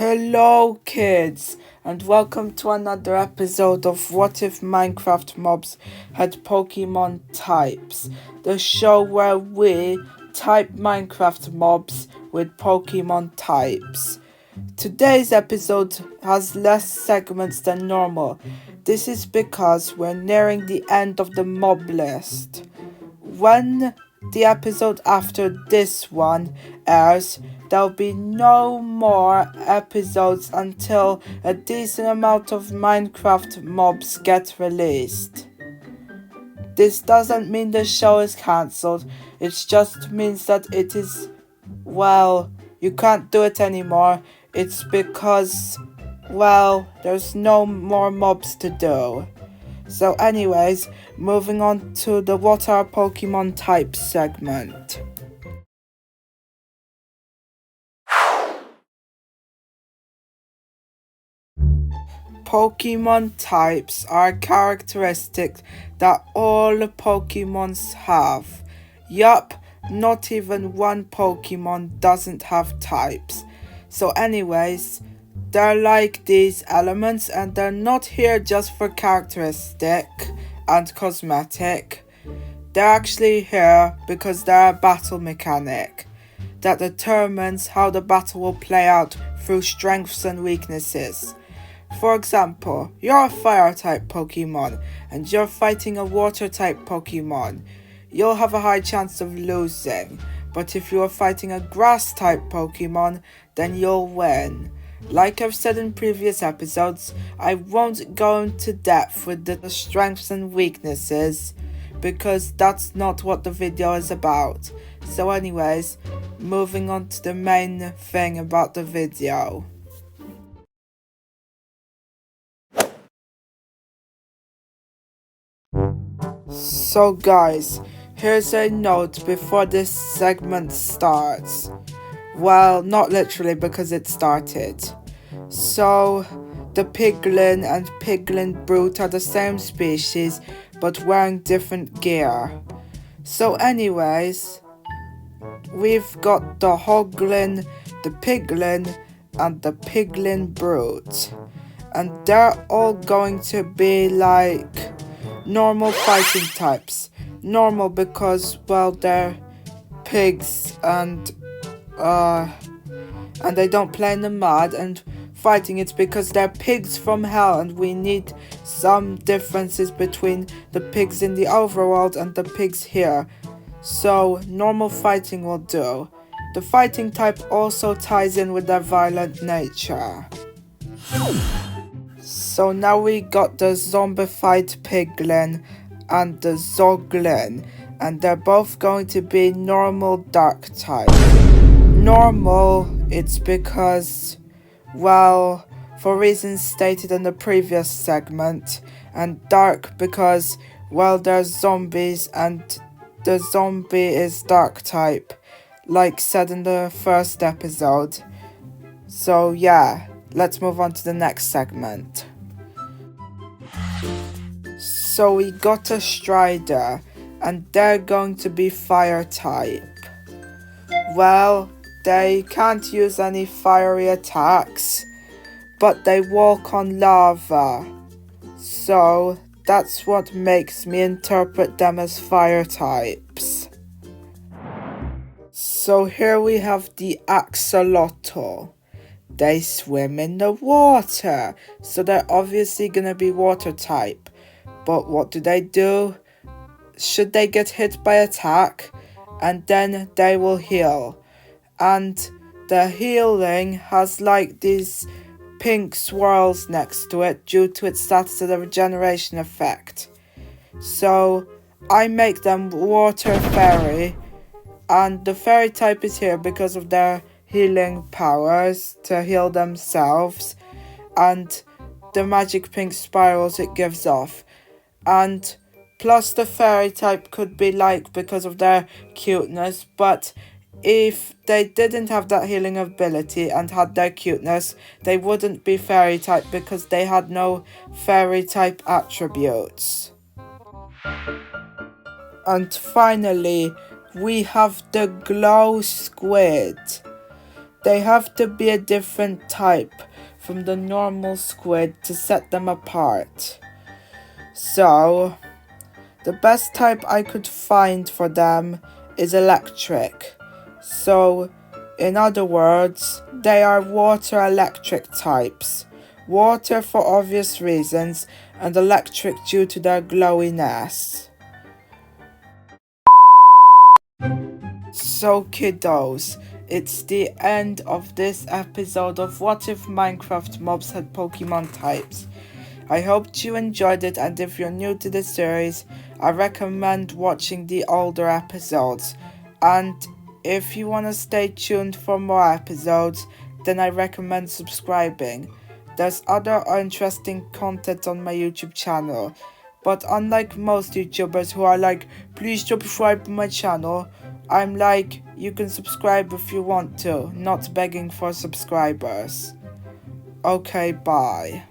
Hello kids, and welcome to another episode of What If Minecraft Mobs Had Pokemon Types, the show where we type Minecraft mobs with Pokemon types. Today's episode has less segments than normal. This is because we're nearing the end of the mob list. When the episode after this one airs, there'll be no more episodes until a decent amount of Minecraft mobs get released. This doesn't mean the show is cancelled, it just means that it is, you can't do it anymore. It's because, there's no more mobs to do. So anyways, moving on to the What Are Pokemon Types segment. Pokemon types are characteristics that all Pokemons have. Yup, not even one Pokemon doesn't have types. So anyways, they're like these elements and they're not here just for characteristic and cosmetic. They're actually here because they're a battle mechanic that determines how the battle will play out through strengths and weaknesses. For example, you're a fire-type Pokemon and you're fighting a water-type Pokemon. You'll have a high chance of losing, but if you're fighting a grass-type Pokemon, then you'll win. Like I've said in previous episodes, I won't go into depth with the strengths and weaknesses because that's not what the video is about. So anyways, moving on to the main thing about the video. So guys, here's a note before this segment starts. Well, not literally because it started. So, the Piglin and Piglin Brute are the same species, but wearing different gear. So anyways, we've got the Hoglin, the Piglin, and the Piglin Brute. And they're all going to be like normal fighting types. Normal because, they're pigs and they don't play in the mud, and fighting it's because they're pigs from hell, and we need some differences between the pigs in the overworld and the pigs here. So normal fighting will do. The fighting type also ties in with their violent nature. So now we got the Zombified Piglin and the Zoglin, and they're both going to be normal dark type. Normal, it's because, for reasons stated in the previous segment, and dark because, they're zombies and the zombie is dark type, like said in the first episode. So yeah, let's move on to the next segment. So we got a Strider, and they're going to be fire type. They can't use any fiery attacks, but they walk on lava. So that's what makes me interpret them as fire types. So here we have the Axolotl. They swim in the water, so they're obviously gonna be water type. But what do? Should they get hit by attack, and then they will heal. And the healing has like these pink swirls next to it due to its status of the regeneration effect. So I make them water fairy, and the fairy type is here because of their healing powers to heal themselves and the magic pink spirals it gives off. And plus the fairy type could be like because of their cuteness, but if they didn't have that healing ability and had their cuteness, they wouldn't be fairy type because they had no fairy type attributes. And finally, we have the glow squid. They have to be a different type from the normal squid to set them apart. So, the best type I could find for them is electric. So, in other words, they are water electric types. Water for obvious reasons, and electric due to their glowiness. So kiddos, it's the end of this episode of What If Minecraft Mobs Had Pokemon Types. I hope you enjoyed it, and if you're new to the series, I recommend watching the older episodes. And if you want to stay tuned for more episodes, then I recommend subscribing. There's other interesting content on my YouTube channel, but unlike most YouTubers who are like, please subscribe to my channel, I'm like, you can subscribe if you want to, not begging for subscribers. Okay, bye.